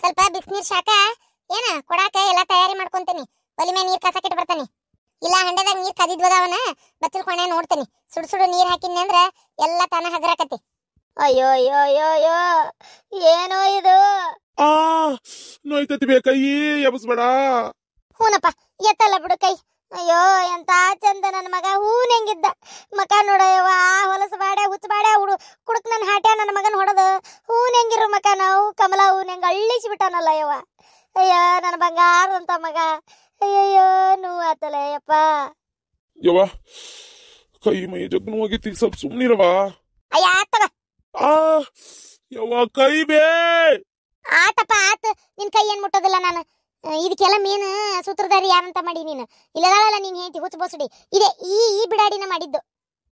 ಸ್ವಲ್ಪ ಬಿಸಿನೀರ್ ಶಾಕ ಏನ ಕೊಡಾಕ ಎಲ್ಲ ತಯಾರಿ ಮಾಡ್ಕೊಂತೀನಿ. ಒಲಿ ಮೇಲೆ ನೀರ್ ಕಾಸಕ್ಕೆ ಇಟ್ಟು ಬರ್ತಾನೆ. ಇಲ್ಲ ಹಂಡೆದಾಗ ನೀರ್ ಕದಿದ್ವದವನ ಬಚ್ಚಲ್ ಕೊನೆ ನೋಡ್ತೀನಿ. ಸುಡು ಸುಡು ನೀರ್ ಹಾಕಿದ್ನಿ ಅಂದ್ರ ಎಲ್ಲ ತಾನ ಹಗರಾಕತಿ. ಅಯ್ಯೋ ಅಯ್ಯೋ ಅಯ್ಯೋ ಅಯ್ಯೋ ಏನೋ ಇದು. ನೋಯ್ತತಿ ಬೇಕಯ್ಯಿ ಎಬಸ್ಬೇಡ. ಹೂನಪ್ಪ ಎತ್ತಲ್ಲ ಬಿಡು ಕೈ. ಅಯ್ಯೋ ಎಂತ ಚಂದ ನನ್ನ ಮಗ ಹೂನ್ ಹೆಂಗಿದ್ದ ಮಕ ನೋಡಯ್ಯವ. ಹೊಲಸು ಬಾಡೆ ಹುಚ್ಚ ಬಾಡೆ ಕುಡುಕ್ ನನ್ನ ಹಾಟ್ಯ ನನ್ನ ಮಗನ ಹೊಡೆದು ಹೂನ್ ಹೆಂಗಿರು ಮಕ ನಾವು ಕಮಲ ಹೂನ್ ಹೆಂಗ ಅಳ್ಳಿಸಿ ಬಿಟ್ಟಾನಲ್ಲ ಯವ್ವ. ಅಯ್ಯ ನನ್ನ ಬಂಗಾರ ಅಂತ ಮಗ. ಅಯ್ಯಯ್ಯೋ ನೋವು ಆತಲ್ಲ ಯಪ್ಪ. ಯವ್ವ ಕೈ ಮೈ ಜಗ್ನು ಹೋಗಿತ್ತಿ, ಸ್ವಲ್ಪ ಸುಮ್ನಿರವ. ಅಯ್ಯ ಆತಗ ಯವ್ವ ಕೈ ಬೇ. ಆತಪ್ಪ ಆತ. ನಿನ್ ಕೈ ಏನ್ ಮುಟ್ಟೋದಿಲ್ಲ ನಾನು. ಇದಕ್ಕೆಲ್ಲ ಮೇನ್ ಸೂತ್ರಧಾರಿ ಯಾರಂತ ಮಾಡಿ ನೀನು. ಇಲ್ಲದಾಳಲ್ಲ ನೀನ್ ಹೇಳ್ತಿ ಹುಚ್ಚ ಬೋಸಡಿ. ಇದೆ ಈ ಬಿಡಾಡಿನ ಮಾಡಿದ್ದು.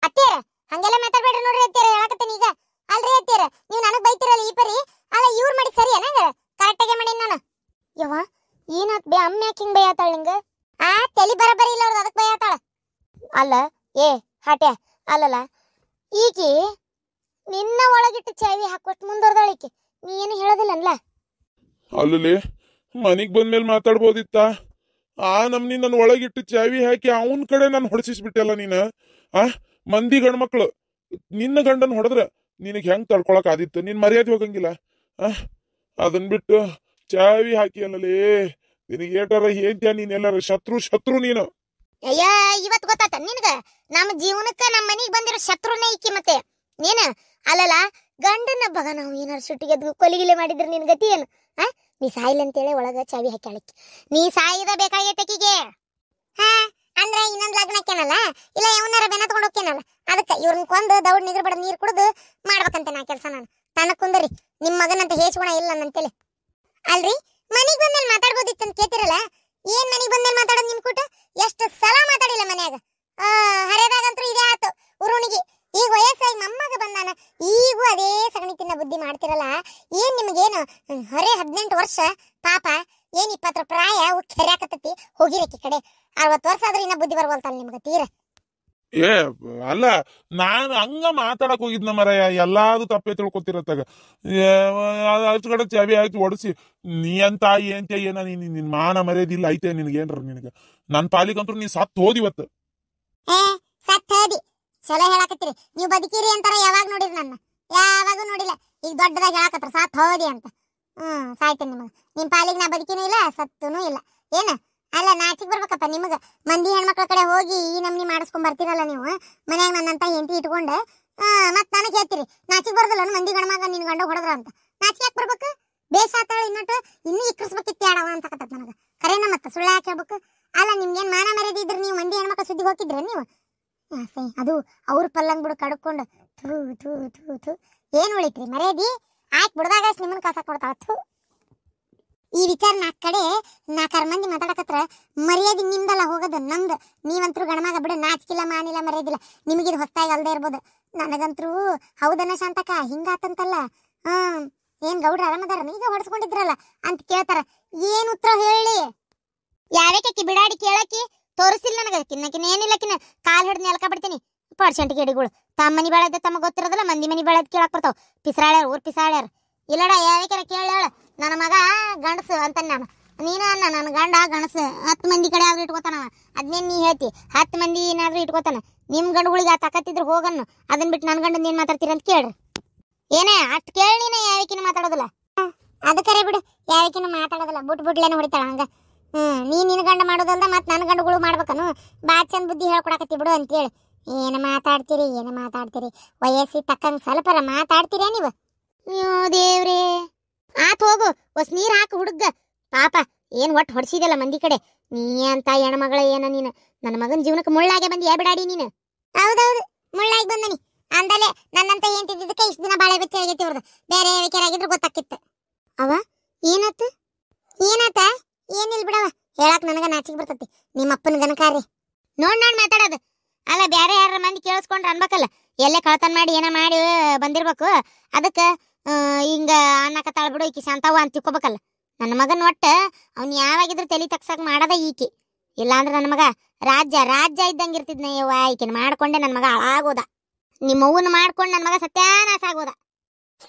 ಅತ್ತೇರ ಹಂಗೆಲ್ಲ ಮಾತಾಡ್ಬೇಡ್ರಿ ನೋಡ್ರಿ ಅತ್ತೇರ, ಹೇಳಕತ್ತೀನಿ ಈಗ. ಅಲ್ರಿ ಅತ್ತೇರ ನೀವು ನನಗ್ ಬೈತಿರಲ್ಲ ಈ ಪರಿ. ಅಲ್ಲ ಇವ್ರು ಮಾಡಿದ್ ಸರಿ ಏನಂಗ ಕರೆಕ್ಟಾಗೆ ಮಾಡೀನಿ ನಾನು. ಯವ್ವ ಏನಾತ್ ಬೇ ಅಮ್ಮ ಯಾಕೆ ಹಿಂಗ್ ಬೈಯಾತಾಳ ನಿಂಗ? ತಲಿ ಬರಬರಿ ಇಲ್ಲ ಅವ್ರದ್ದು ಅದಕ್ಕೆ ಬೈಯಾತಾಳ. ಅಲ್ಲ ಏ ಹಾಟ್ಯ ಅಲ್ಲಲ್ಲ ಈಕಿ ನಿನ್ನ ಒಳಗಿಟ್ಟು ಚಾವಿ ಹಾಕೊಟ್ಟು ಮುಂದುವರ್ದಾಳಿಕೆ. ನೀ ಏನು ಹೇಳೋದಿಲ್ಲನ್ಲ? ಅಲ್ಲಲ್ಲಿ ಮನಿಗ್ ಬಂದ್ಮೇಲೆ ಮಾತಾಡ್ಬೋದಿತ್ತ. ನಮ್ನಿ ನನ್ನ ಒಳಗಿಟ್ಟು ಚಾವಿ ಹಾಕಿ ಅವನ್ ಕಡೆ ನಾನು ಹೊಡೆಸಿಸ್ಬಿಟ್ಟಲ್ಲ ನೀನ. ಮಂದಿ ಗಂಡ್ಮಕ್ಳು ನಿನ್ನ ಗಂಡನ್ ಹೊಡೆದ್ರ ನಿನಗ್ ಹೆಂಗ್ ತಡ್ಕೊಳಕ್ ಆದಿತ್ತು? ನಿನ್ ಮರ್ಯಾದೆ ಹೋಗಂಗಿಲ್ಲ. ಅದನ್ ಬಿಟ್ಟು ಚಾವಿ ಹಾಕಿ ಅಲ್ಲಲ್ಲಿ ನಿನಗೆ ಏಟಾರ ಏನ್ತ್ಯಾ? ನೀನೆಲ್ಲಾರ ಶತ್ರು ನೀನು. ಅಯ್ಯ ಇವತ್ ಗೊತ್ತಾತ ನಿನ್ಗ ನಮ್ಮ ಜೀವನಕ್ಕ ನಮ್ಮ ಮನಿಗ್ ಬಂದಿರೋ ಶತ್ರುನೇ ಈಕಿ. ಮತ್ತೆ ನೀನ ಅಲ್ಲಲ್ಲ ಗಂಡನ ಬಗ ನಾವು ಏನಾರ ಸುಟ್ಟಿಗೆ ಕೊಲಿಗಿಲೆ ಮಾಡಿದ್ರೆ ನಿನ್ ಗತಿ ಏನು? ನೀ ಸಾಯಿಲ್ಲಂತೇಳಿ ಒಳಗ ಚಾವಿ ಹಾಕ್ಯಾಳಕ್ಕಿ. ನೀ ಸಾಯಿದ ಬೇಕಾಗೈತಕಿಗೆ. ಅಂದ್ರೆ ಇನ್ನೊಂದ್ ಲಗ್ನಕ್ಕೇನಲ್ಲ ಇಲ್ಲ ಇವನಾರ ಬೆನ ತಗೊಂಡ್ ಹೋಗ್ತೇನಲ್ಲ, ಅದಕ್ಕ ಇವ್ರನ್ನ ಕೊಂದು ದೌಡ್ ನಿಗ್ರ ಬಡ ನೀರ್ ಕುಡ್ದು ಮಾಡ್ಬೇಕಂತ ನಾ ಕೆಲ್ಸ. ನಾನು ತನಕ್ ಕುಂದರಿ ನಿಮ್ ಮಗನಂತ ಹೇಸ್ಗುಣ ಇಲ್ಲ ನಂತೇಳಿ. ಅಲ್ರಿ ಮನಿಗ್ ಬಂದ್ಮೇಲೆ ಮಾತಾಡ್ಬೋದಿತ್ತಂತ ಕೇಳ್ತಿರಲ್ಲ. ಏನ್ ಮನಿಗ್ ಬಂದ್ಮೇಲೆ ಮಾತಾಡೋದು ನಿಮ್ ಕೂಟ? ಎಷ್ಟು ಸಲ ಮಾತಾಡಿಲ್ಲ ಮನ್ಯಾಗ. ಹರಿಯದಾಗಂತೂ ಇದೇ ಆತು ಉರುಣಿಗೆ. ಈಗ ವಯಸ್ಸಾಗಿ ಮೊಮ್ಮಗ ಬಂದಾನ, ಈಗೂ ಅದೇ ಸಗಣಿ ತಿನ್ನ ಬುದ್ಧಿ ಮಾಡ್ತಿರಲ್ಲ. ಏನ್ ನಿಮಗೇನು ಹೊರೆ 18 ವರ್ಷ ಪಾಪ, ಏನ್ 20 ಪ್ರಾಯ ಕೆರ್ಯಾಕತ್ತತಿ ಹೋಗಿರಕಿ ಕಡೆ. 60 ವರ್ಷ ಆದ್ರೂ ಇನ್ನ ಬುದ್ಧಿ ಬರ್ಬೋಲ್ತಲ್ಲ ನಿಮ್ಗ ತೀರ. ಏ ಅಲ್ಲ ನಾನು ಹಂಗ ಮಾತಾಡಕ್ ಹೋಗಿದ್ನ ಮರಯ್ಯ. ಎಲ್ಲಾದು ತಪ್ಪೇ ತಿಳ್ಕೊತಿರತ್ತಾಗ ಅಷ್ಟು ಕಡೆ ಚಾವಿ ಹಾಕಿ ಹೊಡಿಸಿ ನೀ ಅಂತ ಏಂತ ಏನ ನಿನ್ ಮಾನ ಮರ್ಯಾದಿಲ್ಲ ಐತೆ ನಿನ್ಗೇನ್ರ? ನಿನಗ ನನ್ ಪಾಲಿಗಂತೂ ನೀ ಸತ್ ಹೋದಿವತ್ತು. ಸತ್ ಹೋದಿ ಚಲೋ ಹೇಳಾಕತ್ತೀರಿ. ನೀವು ಬದುಕಿರಿ ಅಂತಾರ ಯಾವಾಗ ನೋಡಿರಿ? ನನ್ನ ಯಾವಾಗೂ ನೋಡಿಲ್ಲ. ಈಗ ದೊಡ್ಡದಾಗಿ ಹೇಳಾಕತ್ರ ಸತ್ ಹೋದಿ ಅಂತ. ಸಾಯ್ತೇನೆ ನಿಮಗ. ನಿಮ್ ಪಾಲಿಗೆ ನಾ ಬದುಕಿನೂ ಇಲ್ಲ ಸತ್ತೂನು ಇಲ್ಲ. ಏನ ಅಲ್ಲ ನಾಚಿಕ್ ಬರ್ಬೇಕಪ್ಪ ನಿಮಗ. ಮಂದಿ ಹೆಣ್ಮಕ್ಳ ಕಡೆ ಹೋಗಿ ಈ ನಮ್ನಿ ಮಾಡಿಸ್ಕೊಂಡ್ ಬರ್ತಿರಲ್ಲ ನೀವು. ಮನ್ಯಾಗ ನನ್ನಂತ ಹೆಂಡತಿ ಇಟ್ಕೊಂಡು ಮತ್ ನನಗೆ ಹೇಳ್ತೀರಿ ನಾಚಿಕ್ ಬರ್ದಲ್ಲ ಮಂದಿ ಗಣಮಗ ನಿನ್ ಗಂಡ ಹೊಡೆದ್ರ ಅಂತ. ನಾಚಿಕ್ ಯಾಕೆ ಬರ್ಬೇಕು? ಬೇಸಾತಾಳ ಇನ್ನೊಟ್ಟು ಇನ್ನೂ ಇಕ್ಕರ್ಸ್ಬೇಕಿತ್ತು ಆಡವ ಅನ್ಸಕತ್ತ ನನಗ. ಕರೇನ ಮತ್ತ ಸುಳ್ಳ ಯಾಕೆ ಹೇಳ್ಬೇಕು? ಅಲ್ಲ ನಿಮ್ಗೇನ್ ಮಾನ ಮರ್ಯಾದೆ ಇದ್ರಿ ನೀವು ಮಂದಿ ಹೆಣ್ಮಕ್ಳ ಸುದ್ದಿ ಹೋಗಿದ್ರ ನೀವು? ಅದು ಅವ್ರ ಪಲ್ಲಂಗ್ ಬಿಡು ಕಡ್ಕೊಂಡು ಥೂ ಥೂ ಥೂ ಥೂ ಏನ್ ಉಳಿತ್ರಿ ಮರ್ಯಾದಿ? ಆಯ್ತು ಬಿಡದಾಗ ನಿಮ್ಮನ್ ಕಸ ಕೊಡ್ತಾಳ. ಥೂ ಈ ವಿಚಾರ 4 ಮಂದಿ ಮಾತಾಡಕತ್ರ ಮರ್ಯಾದೆ ನಿಮ್ದಲ್ಲ ಹೋಗೋದು ನಮ್ದು. ನೀವಂತರೂ ಗಣಮಗ ಬಿಡು, ನಾಚಿಕಿಲ್ಲ ಮಾನಿಲ್ಲ ಮರ್ಯಾದಿಲ್ಲ. ನಿಮಗಿದು ಹೊಸ್ತಾಗಿ ಅಲ್ದೇ ಇರ್ಬೋದು, ನನಗಂತರೂ ಹೌದನ್ನ ಶಾಂತಕ ಹಿಂಗಾತಂತಲ್ಲ. ಏನ್ ಗೌಡ್ರ ಆರಾಮದಾರ ಈಗ ಹೊಡ್ಸ್ಕೊಂಡಿದ್ರಲ್ಲ ಅಂತ ಕೇಳ್ತಾರ. ಏನ್ ಉತ್ತರ ಹೇಳಿ? ಯಾವ್ಯಾಕಿ ಬಿಡಾಡಿ ಕೇಳಕಿ ತೋರಿಸಿಲ್ಲ ನನಗ. ಕಿನ್ನಕಿನ ಏನಿಲ್ಲ ಕಿನ್ನ ಕಾಲ್ ಹಿಡ್ದು ನೆಲ್ಕ ಬಿಡ್ತೀನಿ. ಪರ್ಸೆಂಟ್ ಗಿಡಿಗಳು ತಮ್ಮ ಮನಿ ಬೆಳೆದ ತಮ್ಮ ಗೊತ್ತಿರೋದಲ್ಲ, ಮಂದಿ ಮನಿ ಬೆಳೆದ್ ಕೇಳಕ್ ಬರ್ತಾವ. ಪಿಸ್ರಾಳ್ಯಾರ ಊರ್ ಪಿಸಾಳ್ಯಾರ ಇಲ್ಲಡ ಯಾವ್ಯಾರ ಕೇಳ. ನನ್ನ ಮಗ ಗಂಡಸು ಅಂತ ನಾನು, ನೀನು ಅನ್ನ ನನ್ನ ಗಂಡ ಗಣಸು. 10 ಮಂದಿ ಕಡೆ ಆದ್ರೂ ಇಟ್ಕೋತಾನವ. ಅದ್ನೇನ್ ನೀ ಹೇಳ್ತಿ 10 ಮಂದಿ ಏನಾದ್ರೂ ಇಟ್ಕೋತಾನ. ನಿಮ್ ಗಂಡುಗಳಿಗೆ ತಾಕತ್ತಿದ್ರು ಹೋಗನ್ನು. ಅದನ್ ಬಿಟ್ಟು ನನ್ ಗಂಡನ್ ಏನ್ ಮಾತಾಡ್ತೀರ ಅಂತ ಕೇಳ್ರಿ. ಏನೇ ಅಷ್ಟ್ ಕೇಳಿ ನೀನ ಯಾವಕಿನ ಮಾತಾಡೋದಿಲ್ಲ. ಅದಕ್ಕರೆ ಬಿಡು, ಯಾವಕಿನ ಮಾತಾಡೋದಿಲ್ಲ. ಬಿಟ್ಲೇನೆ ಹೊಡಿತಾಳ ಹಂಗ. ನಿನ್ ಗಂಡ ಮಾಡೋದಲ್ದ ಮತ್ ನನ್ ಗಂಡುಗಳು ಮಾಡ್ಬೇಕನು? ಬಾ ಚಂದ ಬುದ್ಧಿ ಹೇಳ್ಕೊಡಕತ್ತಿ ಬಿಡು ಅಂತೇಳಿ. ಏನ ಮಾತಾಡ್ತೀರಿ ವಯಸ್ಸಿ ತಕ್ಕಂಗ್ ಸ್ವಲ್ಪರ ಮಾತಾಡ್ತೀರ ನೀವು? ಅಯ್ಯೋ ದೇವ್ರೇ. ಆತ್ ಹೋಗು, ಹೊಸ ನೀರ್ ಹಾಕು ಹುಡುಗ ಪಾಪ. ಏನ್ ಒಟ್ಟು ಹೊಡ್ಸಿದಲ್ಲ ಮಂದಿ ಕಡೆ. ನೀ ಅಂತ ಹೆಣ್ಮಗಳ ಏನ ನೀನು? ನನ್ನ ಮಗನ ಜೀವನಕ್ಕೆ ಮುಳ್ಳಾಗೆ ಬಂದು ಬಿಡಾಡಿ ನೀನು. ಹೌದೌದು ಮುಳ್ಳಾಗಿ ಬಂದನಿ ಅಂದಲೆ. ನನ್ನಂತ ಏನ್ ತಿದ್ದಿದ್ದಕ್ಕೆ ಇಷ್ಟು ದಿನ ಬಾಳೆ ಬೆಚ್ಚ ಆಗೈತಿ ಇವ್ರದ್ದು. ಬೇರೆ ವಿಚಾರಾಗಿದ್ರು ಗೊತ್ತಾಕಿತ್ತು. ಅವ ಏನಾತ ಏನಿಲ್ ಬಿಡವ, ಹೇಳಕ್ ನನಗ ನಾಚಿಗೆ ಬರ್ತತಿ. ನಿಮ್ಮ ಅಪ್ಪನ ಗನಕಾರಿ ನೋಡ್ ಮಾತಾಡೋದು. ಅಲ್ಲ ಬ್ಯಾರೆ ಯಾರ ಮಂದಿ ಕೇಳಿಸ್ಕೊಂಡ್ರ ಅನ್ಬೇಕಲ್ಲ. ಎಲ್ಲೇ ಕಳತನ ಮಾಡಿ ಏನ ಮಾಡಿ ಬಂದಿರ್ಬೇಕು. ಅದಕ್ಕ ಹಿಂಗ ಅನ್ನಕತ್ತಾಳ ಬಿಡು ಈಕಿ ಶಾಂತವ್ವ ಅಂತ ತಿಳ್ಕೊಬೇಕಲ್ಲ. ನನ್ನ ಮಗನ್ ಒಟ್ಟ ಅವ್ನು ಯಾವಾಗಿದ್ರು ತಲೆ ತಗ್ಸಕ್ ಮಾಡದ ಈಕಿ. ಇಲ್ಲಾಂದ್ರೆ ನನ್ನ ಮಗ ರಾಜ್ಯ ಇದ್ದಂಗೆ ಇರ್ತಿದ್ನ. ಯವ್ವ ಈಕಿನ ಮಾಡ್ಕೊಂಡೆ ನನ್ನ ಮಗ ಹಾಳಾಗೋದ. ನಿಮ್ಮ ಅವ್ವನ ಮಾಡ್ಕೊಂಡು ನನ್ನ ಮಗ ಸತ್ಯಾನಾಶ ಆಗೋದ.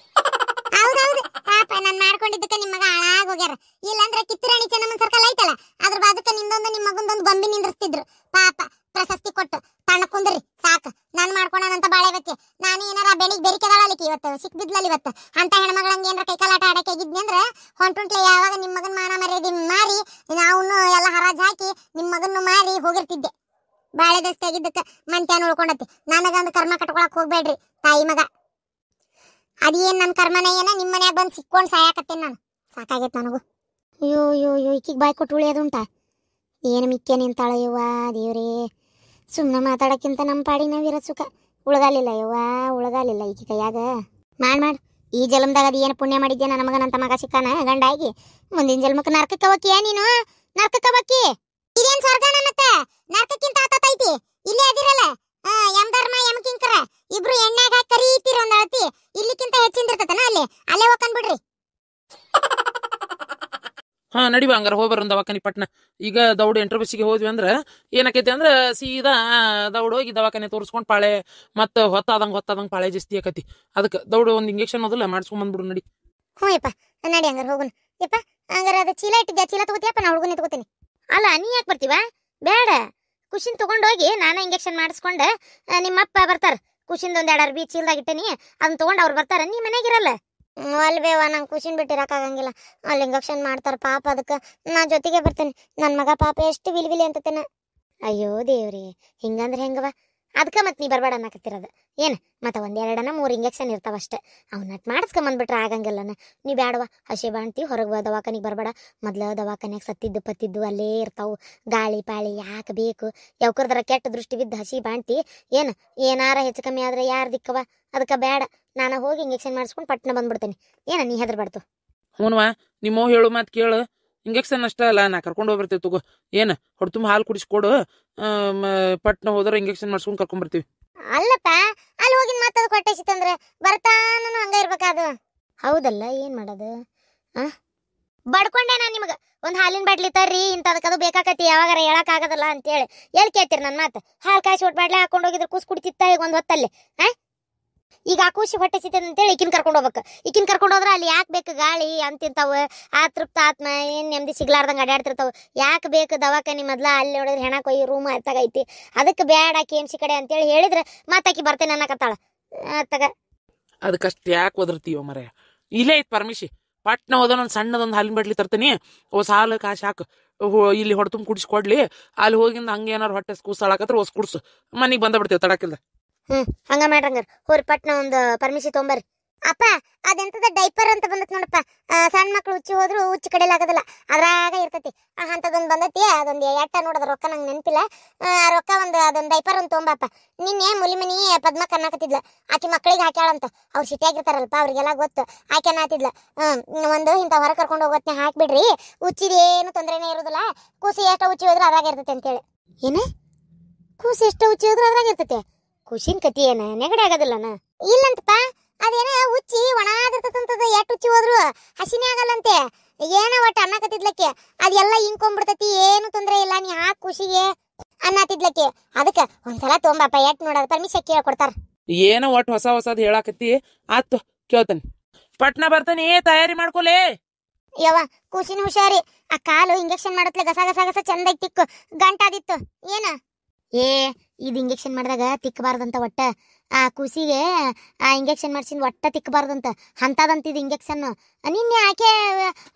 ಹೌದೌದು ಪಾಪ ನಾನು ಮಾಡ್ಕೊಂಡಿದ್ದಕ್ಕೆ ನಿಮ್ಮ ಮಗ ಹಾಳಾಗೋದ. ಹೊಂಟುಂಟ್ಲೆ ಯಾವಾಗ ನಿಮ್ಮ ಮಗನ್ ಮಾನ ಮರ್ಯಾದೆ ಮಾರಿ ನಾವು ಎಲ್ಲ ಹರಾಜ್ ಹಾಕಿ ನಿಮ್ಮ ಮಗನ್ನು ಮಾರಿ ಹೋಗಿರ್ತಿದ್ದೆ. ಬಾಳೆ ದಸ್ತಿ ಆಗಿದ್ದಕ್ಕ ಮಂತ್ಯಾನ ಉಳ್ಕೊಂಡತಿ. ನನಗಂದು ಕರ್ಮ ಕಟ್ಕೊಳಕ್ ಹೋಗ್ಬೇಡ್ರಿ ತಾಯಿ ಮಗ. ಅದೇನ್ ನನ್ನ ಕರ್ಮನ ಏನ ನಿಮ್ಮ ಮನ್ಯಾಗ ಬಂದು ಸಿಕ್ಕೊಂಡು ಸಾಯಾಕತ್ತೇನೆ ನಾನು. ಸಾಕಾಗೈತೆ ನನಗೂ. ಅಯ್ಯೋ ಅಯ್ಯೋ ಅಯ್ಯೋ ಈಕಿಗೆ ಬಾಯ್ ಕೊಟ್ಟು ಉಳಿಯೋದುಂಟ. ಏನು ಮಿಕ್ಕೆ ನಿಂತಾಳ ಯವ್ವ ದೇವ್ರೇ. ಸುಮ್ಮನೆ ಮಾತಾಡೋಕ್ಕಿಂತ ನಮ್ಮ ಪಾಡಿ ನಾವಿರೋ ಸುಖ. ಉಳಗಾಲಿಲ್ಲ ಯವ್ವ, ಉಳಗಾಲಿಲ್ಲ ಈಕಿ ಕೈಯಾಗ. ಮಾಡ್ ಈ ಜನ್ಮದಾಗ ಅದು ಏನು ಪುಣ್ಯ ಮಾಡಿದ್ದೆ ನನ್ನ ಮಗನಂತ ಮಗ ಸಿಕ್ಕಾನ ಗಂಡಾಗಿ. ಮುಂದಿನ ಜನ್ಮಕ್ಕೆ ನರ್ಕಕ್ಕೆ ಹೋಗ್ತೀಯ ನೀನು? ನರ್ಕಕ್ಕೆ ಹೋಗ್ತಿ? ಇದೇನ್ ಸ್ವರ್ಗನ ಮತ್ತೆ ನರ್ಕಕ್ಕಿಂತ ಆತೈತಿ. ಇಲ್ಲೇ ಅದಿರಲ್ಲ ಯಮ್ ಧರ್ಮ ಯಮ್ ಕಿಂಕರ ಇಬ್ರು ಎಣ್ಣೆಗ ಹಾಕಿ ಕರೀತೀರಿ ಒಂದ್ ಅಳತಿ. ಇಲ್ಲಿಕ್ಕಿಂತ ಹೆಚ್ಚಿಂದಿರ್ತತನ ಅಲ್ಲೇ ಹೋಗ್ಕೊಂಡ್ ಬಿಡ್ರಿ. ಹಾ ನಡಿವ ಹಂಗಾರ ಹೋಗ್ಬರ ದವಾಖಾನಿ ಪಟ್ನ. ಈಗ ದೌಡ್ ಎಂಟ್ರಬಸಿಗೆ ಹೋದ್ವಿ ಅಂದ್ರ ಏನಾಕೈತಿ ಅಂದ್ರ ಸೀದಾ ದೌಡ್ ಹೋಗಿ ದವಾಖಾನೆ ತೋರಿಸ್ಕೊಂಡ್ ಪಾಳೆ ಮತ್ತ ಹೊತ್ತಾದಂಗ ಪಾಳೆ ಜಾಸ್ತಿ ಆಕತಿ. ಅದಕ್ಕೆ ದೌಡ್ ಒಂದ್ ಇಂಜೆಕ್ಷನ್ ಮೊದಲ ಮಾಡಿಸ್ಕೊಂಡ್ ಬಂದ್ಬಿಡು ನಡಿ. ಹ್ಞೂ ಯಪ್ಪ ನಡಿ ಹಂಗಾರ ಹೋಗುನ್. ಯಪ್ಪ ಹಂಗಾರ ಅದು ಚೀಲ ಇಟ್ಟಿದ್ದೆ, ಚೀಲ ತಗೋತಿಯಪ್ಪ? ನಾ ಹುಡುಗನೇ ತಗೋತೀನಿ. ಅಲ್ಲ ನೀ ಯಾಕೆ ಬರ್ತೀವ? ಬೇಡ, ಖುಷಿನ್ ತಗೊಂಡೋಗಿ ನಾನು ಇಂಜೆಕ್ಷನ್ ಮಾಡಿಸ್ಕೊಂಡ ನಿಮ್ಮಪ್ಪ ಬರ್ತಾರ. ಖುಷಿಂದ ಒಂದ್ 2 ಅರ್ಬಿ ಚೀಲದಾಗ ಇಟ್ಟನಿ, ಅದನ್ನ ತಗೊಂಡ್ ಅವ್ರು ಬರ್ತಾರ. ನೀ ಮನೆಗಿರಲ್ಲ. ಅಲ್ಬೇವ ನಂಗೆ ಖುಷಿನ್ ಬಿಟ್ಟಿರಕ್ಕಾಗಂಗಿಲ್ಲ. ಅಲ್ಲಿ ಇಂಜೆಕ್ಷನ್ ಮಾಡ್ತಾರ ಪಾಪ. ಅದಕ್ಕೆ ನಾ ಜೊತೆಗೆ ಬರ್ತೇನೆ. ನನ್ನ ಮಗ ಪಾಪ ಎಷ್ಟು ವಿಲಿ ಅಂತತೇನ. ಅಯ್ಯೋ ದೇವ್ರಿ, ಹಿಂಗಂದ್ರೆ ಹೆಂಗವ? ಅದಕ್ಕೆ ಮತ್ತೆ ನೀ ಬರ್ಬೇಡ ಅನ್ನಕತ್ತಿರೋದು ಏನು? ಮತ್ತೆ 1-2 3 ಇಂಜೆಕ್ಷನ್ ಇರ್ತಾವಷ್ಟೆ. ಅವ್ನ ನಟ್ ಮಾಡಿಸ್ಕೊಂಬಂದ್ಬಿಟ್ರೆ ಆಗಂಗಿಲ್ಲನ. ನೀ ಬ್ಯಾಡವ, ಹಸಿ ಬಾಣ್ತಿ ಹೊರಗೆ ದವಾಖಾನಿಗೆ ಬರಬೇಡ. ಮೊದ್ಲು ದವಾಖಾನ್ಯಾಗ ಸತ್ತಿದ್ದು ಪತ್ತಿದ್ದು ಅಲ್ಲೇ ಇರ್ತಾವು. ಗಾಳಿ ಪಾಳಿ ಯಾಕೆ ಬೇಕು? ಯಾವ್ಕರ್ದಾರ ಕೆಟ್ಟ ದೃಷ್ಟಿ ಬಿದ್ದು ಹಸಿ ಬಾಣ್ತಿ ಏನಾರ ಹೆಚ್ಚು ಕಮ್ಮಿ ಆದ್ರೆ ಯಾರು ದಿಕ್ಕವ? ಅದಕ್ಕೆ ಬೇಡ, ನಾನು ಹೋಗಿ ಇಂಜೆಕ್ಷನ್ ಮಾಡಿಸ್ಕೊಂಡು ಪಟ್ನ ಬಂದ್ಬಿಡ್ತೇನೆ. ನೀ ಹೆದರ್ಬಾರ್ದು. ಹ್ಞೂನ್ವಾ, ನಿಮ್ಮ ಹೇಳು ಮಾತು ಕೇಳು. ಇಂಜೆಕ್ಷನ್ ಅಷ್ಟ ಅಲ್ಲ, ನಾ ಕರ್ಕೊಂಡು ಹೋಗ್ಬರ್ತೇವೆ ತಗೋ. ಏನು ಹೊಡ್ತುಂಬ ಹಾಲು ಕುಡಿಸ್ಕೊಡು, ಪಟ್ನ ಹೋದ್ರೆ ಇಂಜೆಕ್ಷನ್ ಮಾಡಿಸ್ಕೊಂಡು ಕರ್ಕೊಂಡ್ಬರ್ತೀವಿ. ಅಲ್ಲಪ್ಪ, ಅಲ್ಲಿ ಹೋಗಿನ ಮಾತದು ಕೊಟ್ಟೈಸಿತ್ತಂದ್ರೆ ಬರ್ತಾನು ಹಂಗ ಇರ್ಬೇಕಾದು. ಹೌದಲ್ಲ, ಏನ್ ಮಾಡೋದು? ಬಡ್ಕೊಂಡೆ ನಾನು ನಿಮ್ಗೆ ಒಂದು ಹಾಲಿನ ಬಾಟ್ಲಿ ತರ್ರಿ, ಇಂಥದಕ್ಕದು ಬೇಕಾಕತಿ, ಯಾವಾಗಾರ ಹೇಳಕ್ ಆಗದಲ್ಲ ಅಂತೇಳಿ. ಎಲ್ಲಿ ಕೇಳ್ತೀರಿ ನನ್ನ ಮಾತು? ಹಾಲು ಕಾಯಿಸಿ ಒಟ್ಟು ಬಾಟ್ಲಿ ಹಾಕೊಂಡು ಹೋಗಿದ್ರೆ ಕೂಸ್ ಕುಡಿತಿತ್ತ ಈಗ ಒಂದು ಹೊತ್ತಲ್ಲಿ. ಈಗ ಆ ಕೂಸಿ ಹೊಟ್ಟೆ ಸಿಗ್ತದೆ ಅಂತೇಳಿ ಈಕಿನ ಕರ್ಕೊಂಡು ಹೋಗ್ಬೇಕು. ಈಕಿನ ಕರ್ಕೊಂಡು ಹೋದ್ರೆ ಅಲ್ಲಿ ಯಾಕೆ ಬೇಕು ಗಾಳಿ ಅಂತಿಂತಾವ, ಆ ತೃಪ್ತ ಆತ್ಮ ಏನು ನೆಮ್ಮದಿ ಸಿಗ್ಲಾರ್ದಂಗೆ ಅಡ್ಯಾಡ್ತಿರ್ತಾವ. ಯಾಕೆ ಬೇಕು ದವಾಖಾನಿ? ಮೊದ್ಲ ಅಲ್ಲಿ ನೋಡಿದ್ರೆ ಹೆಣ ಕೊಯ್ಯಿ ರೂಮ್ ಎತ್ತಾಗೈತಿ. ಅದಕ್ಕೆ ಬೇಡ KMC ಕಡೆ ಅಂತೇಳಿ ಹೇಳಿದ್ರೆ ಮಾತಾಕಿ ಬರ್ತೇನೆ ಅನ್ನಕತ್ತಾಳ. ಅದಕ್ಕಷ್ಟು ಯಾಕೆ ಒದರ್ತೀವ ಮರ? ಇಲ್ಲೇ ಐತ್ ಪರ್ಮಿಷಿ. ಪಟ್ನ ಹೋದ ಒಂದು ಸಣ್ಣದೊಂದು ಹಾಲಿನ ಬಾಟ್ಲಿ ತರ್ತೀನಿ, ಓಸ್ ಹಾಲು ಕಾಶಿ ಹಾಕು, ಇಲ್ಲಿ ಹೊಡ್ತುಂಬ ಕುಡಿಸ್ಕೊಡ್ಲಿ. ಅಲ್ಲಿ ಹೋಗಿಂದ ಹಂಗೆ ಏನಾರು ಹೊಟ್ಟೆ ಕೂಸಾಳಕತ್ರ ಓಸ್ ಕುಡ್ಸು, ಮನೆಗೆ ಬಂದ ಬಿಡ್ತೇವೆ ತಡಕಿಲ್ದ. ಹಂಗ ಮಾಡ್ರಂಗಾರ ಹೋರಿ ಪಟ್ನ ಒಂದು ಪರ್ಮಿಷನ್ ತೊಂಬರ್ರಿ. ಅಪ್ಪ ಅದೆಂತದ ಡೈಪರ್ ಅಂತ ಬಂದತ್ ನೋಡಪ್ಪ. ಸಣ್ಣ ಮಕ್ಳು ಹುಚ್ಚಿ ಹೋದ್ರು ಹುಚ್ಚಿ ಕಡೆಲಿ ಆಗೋದಿಲ್ಲ, ಅದ್ರಾಗ ಇರ್ತೈತಿ. ಅಂತದೊಂದು ಬಂದೈತಿ, ಅದೊಂದು ಎಟ್ಟ ನೋಡೋದ ರೊಕ್ಕ ನಂಗೆ ನೆನಪಿಲ್ಲ. ರೊಕ್ಕ ಅದೊಂದು ಡೈಪರ್ ಒಂದು ತೊಂಬಪ್ಪ. ನಿನ್ನೆ ಮುಲಿಮನಿ ಪದ್ಮಕ್ಕ ಅನ್ನಕತ್ತಿದ್ಲ, ಆಕಿ ಮಕ್ಕಳಿಗೆ ಹಾಕ್ಯಾಳಂತ. ಅವ್ರು ಸಿಟಿಯಾಗಿರ್ತಾರಲ್ಪ, ಅವ್ರಿಗೆಲ್ಲ ಗೊತ್ತು. ಆಕೆ ಅನ್ನತ್ತಿದ್ಲ, ಒಂದು ಇಂಥ ಹೊರ ಕರ್ಕೊಂಡು ಹೋಗೋತ್ನೆ ಹಾಕ್ಬಿಡ್ರಿ, ಹುಚ್ಚಿದೇನು ತೊಂದರೆನೇ ಇರೋದಿಲ್ಲ, ಕೂಸಿ ಎಷ್ಟ ಹುಚ್ಚಿ ಹೋದ್ರು ಅದ್ರಾಗ ಇರ್ತೈತಿ ಅಂತೇಳಿ. ಏನ ಕೂಸಿ ಎಷ್ಟ ಹುಚ್ಚಿ ಹೋದ್ರು ಅದ್ರಾಗ ಇರ್ತೈತಿ? ಖುಷಿನ್ ಕತಿ ಏನ ನೆಗಡಿ ಆಗೋದಿಲ್ಲನ? ಇಲ್ಲಂತಪ್ಪ, ಅದೇನ ಹುಚ್ಚಿ ಒಣಾಗಿರ್ತದಂತದ. ಎಟ್ ಹುಚ್ಚಿ ಹೋದ್ರು ಹಸಿನೇ ಆಗಲ್ಲಂತೆ. ಏನ ಒಟ್ಟು ಅನ್ನಕತ್ತಿದ್ಲಕ್ಕೆ, ಅದೆಲ್ಲ ಹಿಂಕೊಂಡ್ಬಿಡ್ತೈತಿ, ಏನು ತೊಂದ್ರೆ ಇಲ್ಲ, ನೀ ಹಾಕ್ ಖುಷಿಗೆ ಅನ್ನತ್ತಿದ್ಲಕ್ಕೆ. ಅದಕ್ಕೆ ಒಂದ್ಸಲ ತೊಂಬಪ್ಪ, ಎಟ್ ನೋಡೋದು ಪರ್ಮಿಷನ್ ಕೇಳ ಕೊಡ್ತಾರ. ಏನೋ ಒಟ್ಟು ಹೊಸದ್ ಹೇಳಾಕತ್ತಿ. ಆತು ಕೇಳ್ತಾನೆ, ಪಟ್ನ ಬರ್ತಾನೆ, ತಯಾರಿ ಮಾಡ್ಕೊಲೇ. ಯವ್ವ ಖುಷಿನ ಹುಷಾರಿ. ಆ ಕಾಲು ಇಂಜೆಕ್ಷನ್ ಮಾಡತ್ಲೆ ಗಸ ಗಸ ಗಸ ಚಂದ ತಿಕ್ಕು ಗಂಟಾದಿತ್ತು. ಏನ ಇದು ಇಂಜೆಕ್ಷನ್ ಮಾಡಿದಾಗ ತಿಕ್ಕಬಾರ್ದಂತ. ಒಟ್ಟ ಆ ಕೂಸಿಗೆ ಆ ಇಂಜೆಕ್ಷನ್ ಮಾಡ್ಸಿಂದ ಒಟ್ಟ ತಿಕ್ಕಬಾರ್ದಂತ, ಅಂತದಂತ ಇದು ಇಂಜೆಕ್ಷನ್. ನಿನ್ನೆ ಆಕೆ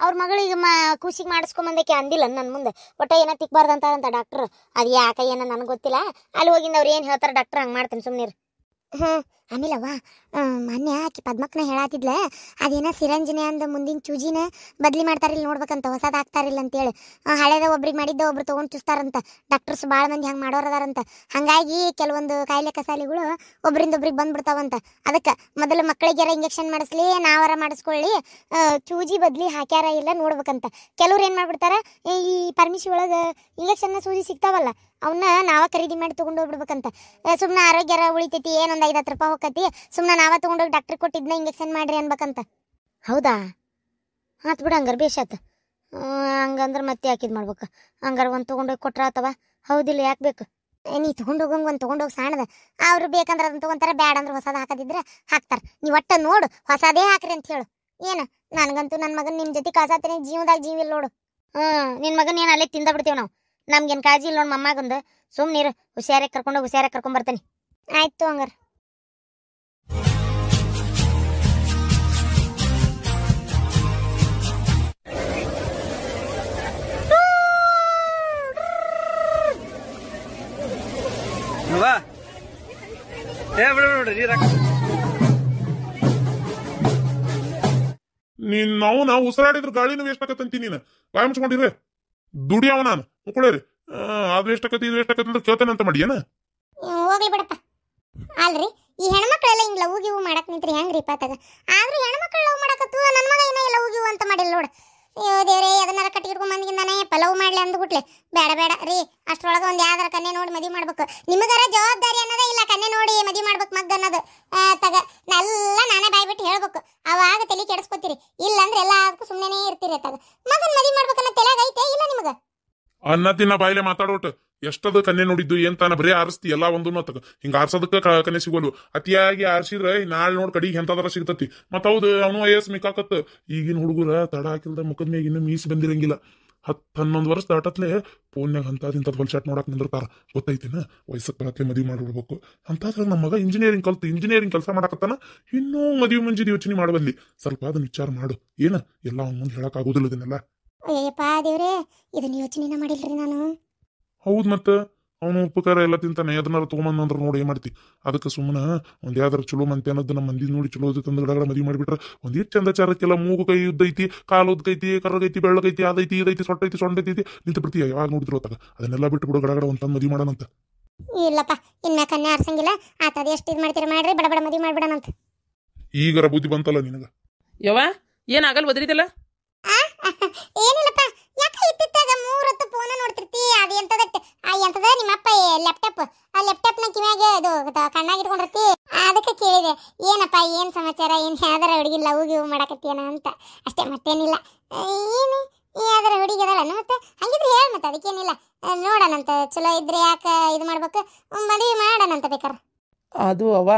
ಅವ್ರ ಮಗಳಿಗೆ ಕೂಸಿಗೆ ಮಾಡಿಸ್ಕೊಂಬಂದಕ್ಕೆ ಅಂದಿಲ್ಲ ನನ್ನ ಮುಂದೆ. ಒಟ್ಟ ಏನೋ ತಿಕ್ಕಬಾರ್ದಂತ ಡಾಕ್ಟ್ರ್. ಅದು ಯಾಕೆ ಏನೋ ನನಗೆ ಗೊತ್ತಿಲ್ಲ. ಅಲ್ಲಿ ಹೋಗಿಂದ ಅವ್ರು ಏನು ಹೇಳ್ತಾರೆ ಡಾಕ್ಟ್ರ್ ಹಂಗೆ ಮಾಡ್ತೇನೆ ಸುಮ್ಮನೆ. ಆಮೇಲವ್ವ ಮೊನ್ನೆ ಆಕಿ ಪದ್ಮಕ್ಕನ ಹೇಳಾತಿದ್ಲ, ಅದೇನ ಸಿರಂಜಿನ ಅಂದ ಮುಂದಿನ ಚೂಜಿನ ಬದ್ಲಿ ಮಾಡ್ತಾರಿಲ್ಲ ನೋಡ್ಬೇಕಂತ, ಹೊಸದ್ ಹಾಕ್ತಾರಿಲ್ಲ ಅಂತೇಳಿ. ಹಳೇದ ಒಬ್ರಿಗೆ ಮಾಡಿದ್ದ ಒಬ್ರು ತೊಗೊಂಡು ಚುಸ್ತಾರಂತ. ಡಾಕ್ಟರ್ಸ್ ಭಾಳ ಮಂದಿ ಹಂಗೆ ಮಾಡೋರದಾರಂತ. ಹಂಗಾಗಿ ಕೆಲವೊಂದು ಕಾಯಿಲೆ ಕಸಾಲಿಗಳು ಒಬ್ರಿಂದ ಒಬ್ರಿಗೆ ಬಂದ್ಬಿಡ್ತಾವಂತ. ಅದಕ್ಕೆ ಮೊದಲು ಮಕ್ಕಳಿಗೆಲ್ಲ ಇಂಜೆಕ್ಷನ್ ಮಾಡಿಸ್ಲಿ, ನಾವರ ಮಾಡಿಸ್ಕೊಳ್ಳಿ, ಚೂಜಿ ಬದ್ಲಿ ಹಾಕ್ಯಾರ ಇಲ್ಲ ನೋಡ್ಬೇಕಂತ. ಕೆಲವ್ರು ಏನು ಮಾಡ್ಬಿಡ್ತಾರ, ಈ ಪರ್ಮಿಷಿ ಒಳಗೆ ಇಂಜೆಕ್ಷನ್ನ ಸೂಜಿ ಸಿಗ್ತಾವಲ್ಲ, ಅವನ್ನ ನಾವ ಖರೀದಿ ಮಾಡಿ ತೊಗೊಂಡು ಹೋಗ್ಬಿಡ್ಬೇಕಂತ. ಸುಮ್ಮನೆ ಆರೋಗ್ಯರ ಉಳಿತೈತಿ, ಏನೊಂದು 5-10 ರೂಪಾಯಿ ಹೋಗತಿ, ಸುಮ್ಮನೆ ನಾವ ತೊಗೊಂಡೋಗಿ ಡಾಕ್ಟ್ರ್ ಕೊಟ್ಟಿದ್ನ ಇಂಜೆಕ್ಷನ್ ಮಾಡ್ರಿ ಅನ್ಬೇಕಂತ. ಹೌದಾ? ಆತ್ ಬಿಡು, ಹಂಗಾರ ಬೇಷಾತ. ಹಂಗಂದ್ರೆ ಮತ್ತೆ ಯಾಕಿದ್ ಮಾಡ್ಬೇಕು? ಹಂಗಾರ ಒಂದು ತೊಗೊಂಡೋಗಿ ಕೊಟ್ರ ಆತವ. ಹೌದಿಲ್ಲ, ಯಾಕೆ ಬೇಕು? ನೀ ತೊಗೊಂಡೋಗಂಗೆ ಒಂದು ತೊಗೊಂಡೋಗಿ ಸಾಣದ. ಅವ್ರು ಬೇಕಂದ್ರೆ ಅದನ್ನ ತೊಗೊಂತಾರೆ, ಬ್ಯಾಡ ಅಂದ್ರೆ ಹೊಸದು ಹಾಕದಿದ್ರೆ ಹಾಕ್ತಾರೆ. ನೀವು ಒಟ್ಟ ನೋಡು, ಹೊಸದೇ ಹಾಕ್ರಿ ಅಂತ ಹೇಳು. ಏನು ನನಗಂತೂ ನನ್ನ ಮಗನ ನಿಮ್ಮ ಜೊತೆ ಕಾಸಾತೀನಿ, ಜೀವದಾಗ ಜೀವಿಲ್ಲ ನೋಡು. ನಿನ್ನ ಮಗನ ಏನು ಅಲ್ಲೇ ತಿಂದ ಬಿಡ್ತೀವಿ ನಾವು. ನಮ್ಗೇನು ಕಾಳಜಿ ಇಲ್ಲ ನೋಡಿ ಮಮ್ಮಗಂದು. ಸುಮ್ಮನಿರು, ಹುಷಾರಾಗಿ ಕರ್ಕೊಂಬರ್ತೀನಿ. ಆಯ್ತು ಹಂಗಾರ. ನಾವು ಉಸಿರಾಡಿದ್ರ ಗಾಳಿನೂ ವೇಸ್ಟ್ ಆಕತ್ತಂತಿ ನೀನು ಬಾಯ್ ಮುಚ್ಕೊಂಡಿರಿ ದುಡಿಯವ ನಾನು ಮುಕ್ಕಳೇರಿ ಅದು ವೇಸ್ಟ್ ಆಕತಿ ಇದು ವೇಸ್ಟ್ ಆಕತಿ ಅಂತ ಕೇಳ್ತೇನೆ ಅಂತ ಮಾಡಿ ಏನ ಹೋಗ್ಲಿ ಬಿಡಪ್ಪ. ಅಲ್ರಿ ಈ ಹೆಣ್ಮಕ್ಳೆಲ್ಲ ಹಿಂಗ್ ಲವ್ ಗಿವ್ ಮಾಡಕ್ ನಿಂತ್ರಿ ಹೆಂಗ್ರಿ ಪಾತಾಗ? ಆದ್ರೂ ಹೆಣ್ಮಕ್ಳು ಲವ್ ಮಾಡಕತ್ತು, ನನ್ನ ಮಗ ಏನ ಲವ್ ಗಿವ್ ಅಂತ ಮಾಡಿಲ್ಲ ನೋಡು. ಅಯ್ಯೋ ದೇವ್ರೇ, ಅದನ್ನಾರ ಕಟ್ಟಿಟ್ಕೊಂಡ್ ಬಂದಿಂದಾನೆ ಪಲವ್ ಮಾಡ್ಲಿ ಅಂದ್ಬಿಟ್ಲೆ. ಬೇಡ ಬೇಡ ರೀ, ಅಷ್ಟ್ರೊಳಗ ಒಂದ್ ಯಾವ್ದಾರ ಕನ್ನೆ ನೋಡಿ ಮದ್ವಿ ಮಾಡ್ಬೇಕು. ನಿಮಗಾರ ಜವಾಬ್ದಾರಿ ಅನ್ನೋದೇ ಇಲ್ಲ, ಕನ್ನೆ ನೋಡಿ ಮದ್ವಿ ಮಾಡ್ಬೇಕು ಮಗ್ ಅನ್ನೋದು. ತಗ ಎಲ್ಲ ನಾನೇ ಬಾಯ್ಬಿಟ್ಟು ಹೇಳ್ಬೇಕು, ಅವಾಗ ತಲೆ ಕೆಡಿಸ್ಕೊತೀರಿ. ಇಲ್ಲಂದ್ರೆ ಎಲ್ಲದಕ್ಕೂ ಸುಮ್ಮನೆ ಇರ್ತೀರಿ. ತಗ ಮಗನ್ ಮದ್ವಿ ಮಾಡ್ಬೇಕನ್ನ ತಲೆಯಾಗ ಐತೆ ಇಲ್ಲ ನಿಮಗ? ಅನ್ನ ತಿನ್ನ ಬಾಯಿಲೆ ಮಾತಾಡೋಟ್ ಎಷ್ಟದ ಕನ್ನೆ ನೋಡಿದ್ದು ಏನ್ ತಾನ ಬರೀ ಆರಿಸ್ತಿ ಎಲ್ಲಾ ಒಂದು ತಗ ಹಿಂಗ ಆರ್ಸೋದಕ್ಕ ಕನ್ನೆ ಸಿಗೋಲು. ಅತಿಯಾಗಿ ಆರ್ಸಿದ್ರೆ ನಾಳೆ ನೋಡ್ ಕಡಿಗೆ ಎಂತದಾರ ಸಿಗ್ತತಿ. ಮತ್ ಹೌದು ಅವನು ವಯಸ್ಸು ಮಿಕ್ಕಾಕತ್. ಈಗಿನ ಹುಡುಗರ ತಡ ಹಾಕಿಲ್ದ ಮುಖದ ಮ್ಯಾಗ ಇನ್ನೂ ಮೀಸಿ ಬಂದಿರಂಗಿಲ್ಲ. 10-11 ವರ್ಷ ದಾಟತ್ಲೆ ಫೋನ್ಯಾಗ ಅಂತದ್ ಹೊಲ್ಚಾಟ್ ನೋಡಕ್ ನಿಂದಿರ್ತಾರ. ಗೊತ್ತೈತಿನ ವಯಸ್ಸಕ್ಕೆ ಬರತ್ಲೆ ಮದ್ವಿ ಮಾಡ್ಬಿಡ್ಬೇಕು ಅಂತಾದ್ರ. ನಮ್ಮ ಮಗ ಇಂಜಿನಿಯರಿಂಗ್ ಕೆಲಸ ಮಾಡಕತ್ತಾನ. ಇನ್ನೂ ಮದ್ವಿ ಮುಂಜಿದ ಯೋಚನೆ ಮಾಡಬಲ್ಲಿ. ಸ್ವಲ್ಪ ಅದನ್ನ ವಿಚಾರ ಮಾಡು. ಏನ ಎಲ್ಲ ಅವ್ನ ಮುಂದೆ ಹೇಳಕ್ ಆಗೋದಿಲ್ಲ ಇದನ್ನೆಲ್ಲ. ಅಯ್ಯಪ್ಪ ದೇವ್ರೇ, ಇದನ್ನ ಯೋಚನೆನ ಮಾಡಿಲ್ರಿ ನಾನು. ಹೌದ್ ಮತ್ತ ಅವನು ಉಪಕಾರ ಎಲ್ಲ ತಿಂತಾನೆ. ಅದನ್ನಾರ ತಗೊಂಬಂದ್ರ ನೋಡಿ ಏನ್ ಮಾಡ್ತಿ? ಅದಕ್ಕೆ ಸುಮ್ಮನೆ ಒಂದ್ ಯಾವ್ದಾರ ಚಲೋ ಮಂತೆ ಅನ್ನೋದು ನಮ್ಮ ಮಂದಿ ನೋಡಿ ಚಲೋ ತಂದ ಗಡಗಡ ಮದ್ವಿ ಮಾಡಿಬಿಟ್ರ ಒಂದಿಷ್ಟು ಚಂದ ಚಾರಕ್ಕೆಲ್ಲ ಮೂಗು ಕೈ ಉದ್ದೈತಿ, ಕಾಲು ಉದ್ದೈತಿ, ಕರ್ರಗೈತಿ, ಬೆಳ್ಳಗೈತಿ, ಅದೈತಿ ಇದೈತಿ, ಸೊಟ್ಟೈತಿ, ಸೊಂಡೈತಿ ನಿಂತು ಬಿಡ್ತೀಯ. ಯಾವಾಗ ನೋಡಿದ್ರು ತಗ ಅದನ್ನೆಲ್ಲ ಬಿಟ್ಟು ಬಿಡು, ಗಡಗಡ ಒಂದ್ ತಂದ್ ಮದ್ವಿ ಮಾಡೋಣಂತ. ಇಲ್ಲಪ್ಪ, ಇನ್ನ ಕನ್ಯಾ ಆರ್ಸಂಗಿಲ್ಲ. ಆತದ ಎಷ್ಟು ಇದು ಮಾಡ್ತೀರಿ ಮಾಡ್ರಿ, ಬಡ ಬಡ ಮದ್ವಿ ಮಾಡ್ಬಿಡಣಂತ. ಈಗರ ಬುದ್ಧಿ ಬಂತಲ್ಲ ನಿನಗ? ಯವ್ವ ಏನಾಗಲ್ ಒದರಿದಲ್ಲ? ಏನಿಲ್ಲಪ್ಪ, ಯಾಕೆ ಇತ್ತಿತ್ತಾಗ 3 ಹೊತ್ತು ಫೋನ್ ನೋಡ್ತಿರ್ತಿ? ಅದು ಎಂತದ ನಿಮ್ಮಪ್ಪ ಲ್ಯಾಪ್ಟಾಪ್, ಆ ಲ್ಯಾಪ್ಟಾಪ್ ನ ಕಿವ್ಯಾಗ ಇದು ಕಣ್ಣಾಗ ಇಟ್ಕೊಂಡಿರ್ತಿ. ಅದಕ್ಕೆ ಕೇಳಿದೆ, ಏನಪ್ಪ ಏನ್ ಸಮಾಚಾರ, ಏನ್ ಯಾವ್ದಾರ ಹುಡುಗಿ ಲವ್ ಗಿವ್ ಮಾಡಕತ್ತೀನ ಅಂತ ಅಷ್ಟೇ, ಮತ್ತೇನಿಲ್ಲ. ಏನು ಯಾವ್ದಾರ ಹುಡುಗಿ ಅದಲ್ಲ ಮತ್ತೆ? ಹಂಗಿದ್ರೆ ಹೇಳ, ಮತ್ತೆ ಅದಕ್ಕೇನಿಲ್ಲ. ನೋಡೋಣಂತ, ಚಲೋ ಇದ್ರೆ ಯಾಕೆ ಇದು ಮಾಡ್ಬೇಕು, ಮದುವೆ ಮಾಡೋಣಂತ ಬೇಕಾರ. ಅದು ಅವ್ವ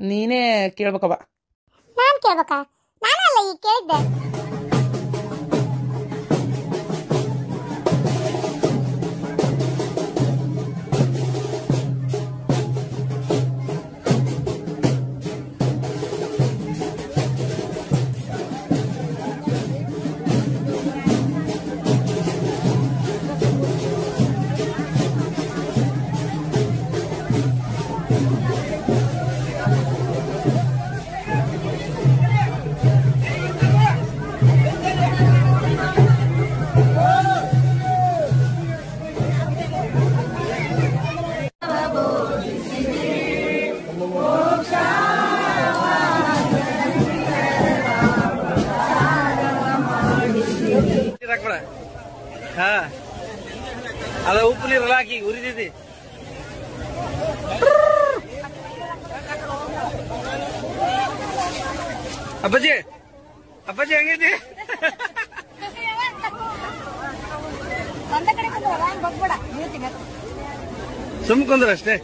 ನೀನೇ ಕೇಳ್ಬೇಕವ್ವ. ನಾನ್ ಕೇಳ್ಬೇಕಾ? ನಾನಲ್ಲ ಈಗ ಕೇಳಿದ್ದೆ. ಹಾ ಅದ ಉಪ್ಪು ನೀರು ಹಾಕಿ ಉರಿದಿದೆ. ಅಪ್ಪಾಜಿ ಅಪ್ಪಾಜಿ ಹೆಂಗೈತಿ? ಸುಮ್ಕೊಂಡ್ರ ಅಷ್ಟೇ.